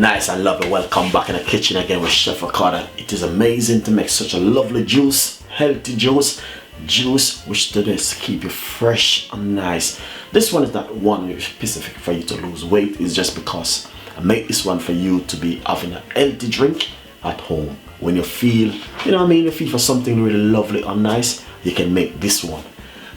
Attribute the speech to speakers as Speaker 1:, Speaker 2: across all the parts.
Speaker 1: Nice and lovely. Welcome back in the kitchen again with Chef Ricardo. It is amazing to make such a lovely juice, healthy juice which to just keep you fresh and nice. This one is not one specific for you to lose weight. It's just because I make this one for you to be having a healthy drink at home. When you feel, you feel for something really lovely and nice, you can make this one.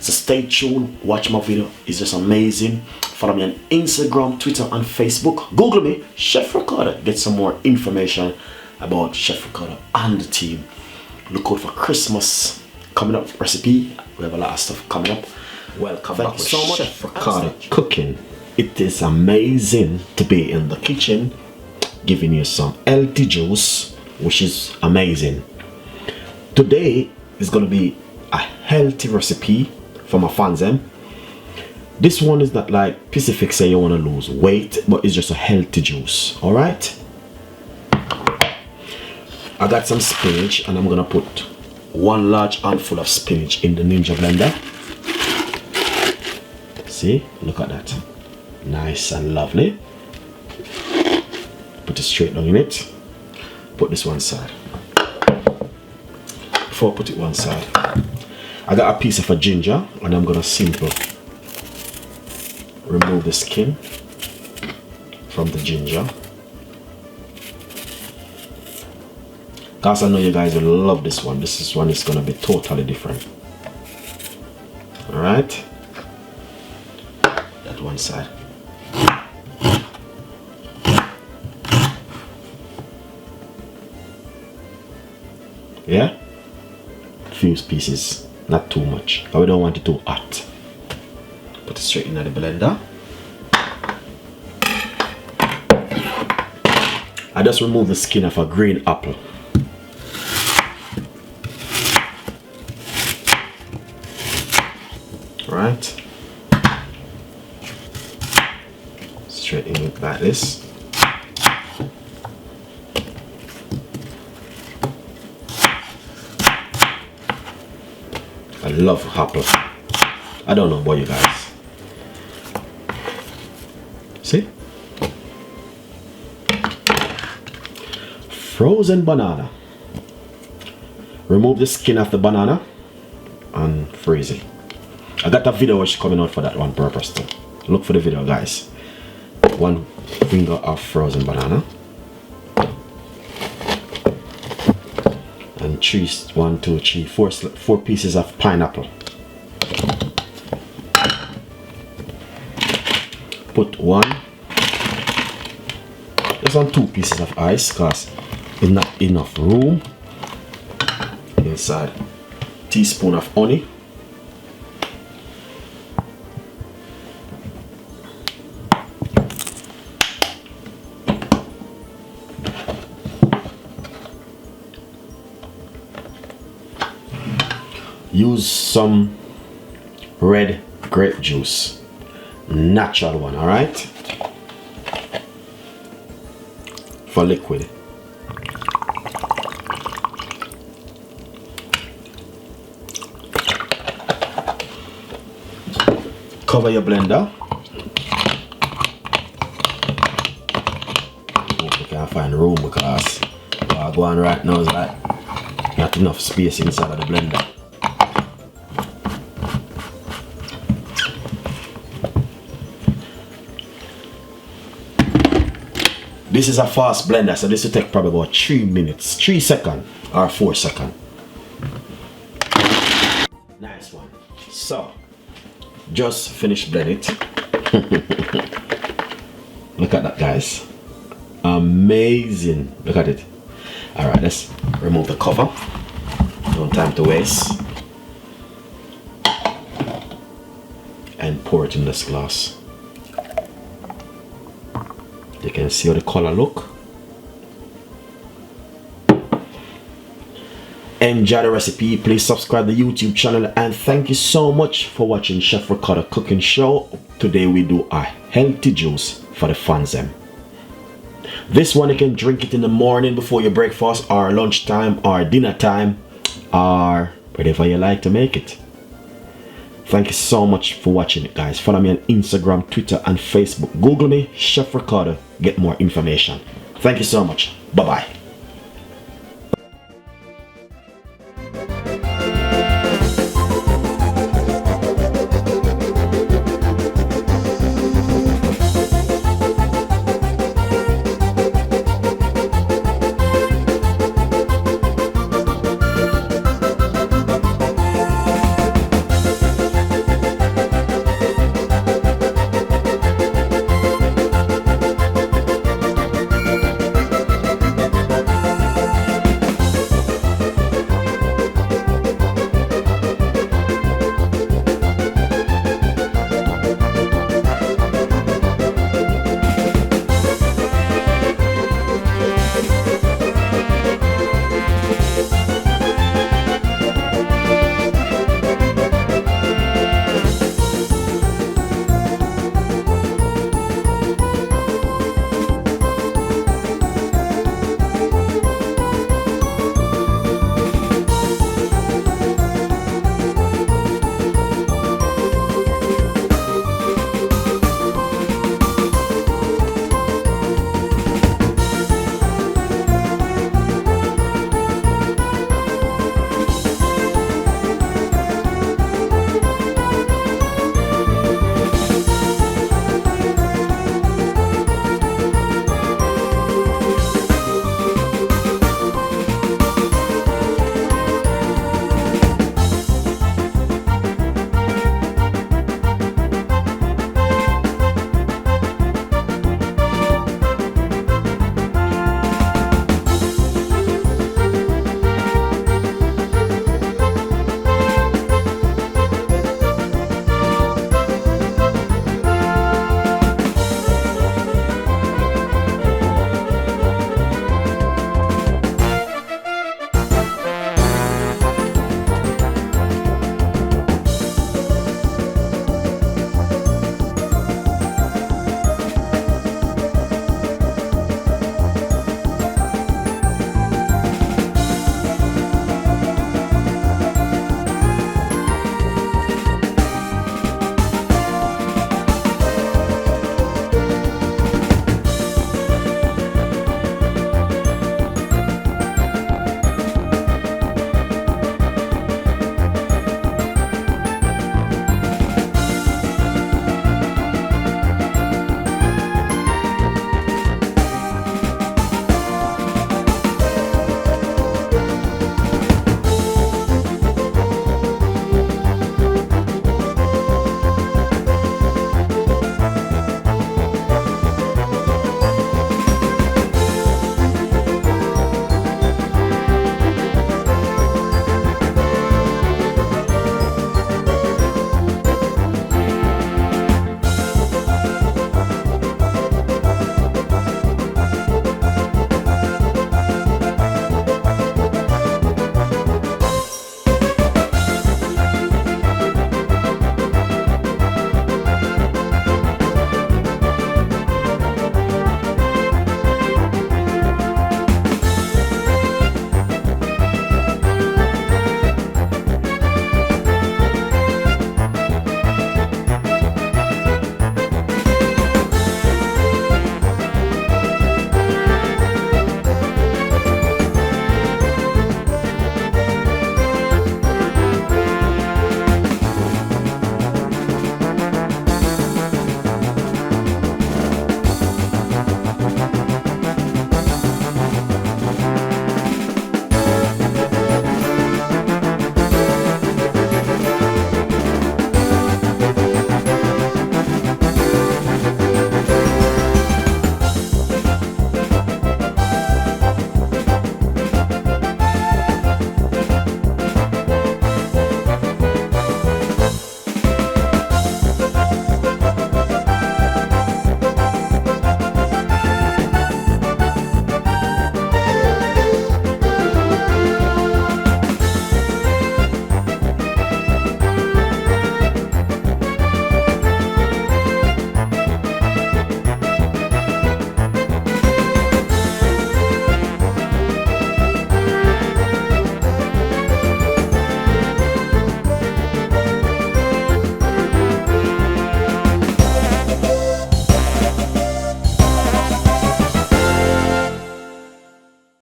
Speaker 1: So stay tuned, watch my video, it's just amazing. Follow me on Instagram, Twitter and Facebook. Google me, Chef Ricardo. Get some more information about Chef Ricardo and the team. Look out for Christmas coming up recipe. We have a lot of stuff coming up. Welcome back with so much Chef Ricardo cooking. It is amazing to be in the kitchen giving you some healthy juice, which is amazing. Today is going to be a healthy recipe for my fans. This one is not like specific say you want to lose weight, but it's just a healthy juice. All right, I got some spinach and I'm gonna put one large handful of spinach in the Ninja blender. See, look at that, nice and lovely. Put it straight down in it. Put this one side. Before I put it one side, I got a piece of a ginger and I'm gonna simple remove the skin from the ginger, because I know you guys will love this one. This one is gonna be totally different. All right, that one side. Yeah, few pieces, not too much, but we don't want it too hot. Put it straight in the blender. I just remove the skin of a green apple. Right, straight in it like this. I love apple. I don't know about you guys. See? Frozen banana. Remove the skin of the banana and freeze it. I got a video which is coming out for that one purpose too. Look for the video, guys. One finger of frozen banana. And four pieces of pineapple. Put just on 2 pieces of ice, because there's not enough room inside. Teaspoon of honey. Use some red grape juice, natural one, all right, for liquid. Cover your blender. Hope you can find room, because what I go on right now is like not enough space inside of the blender. This is a fast blender, so this will take probably about 3 minutes, 3 seconds or 4 seconds. Nice one. So, just finish blending it. Look at that, guys. Amazing. Look at it. All right, let's remove the cover. No time to waste. And pour it in this glass. You can see how the color look. Enjoy the recipe. Please subscribe to the YouTube channel, and thank you so much for watching Chef Ricardo cooking show. Today we do a healthy juice for the fans. This one you can drink it in the morning before your breakfast, or lunchtime, or dinner time, or whatever you like to make it. Thank you so much for watching it, guys. Follow me on Instagram, Twitter and Facebook. Google me, Chef Ricardo. Get more information. Thank you so much. Bye bye.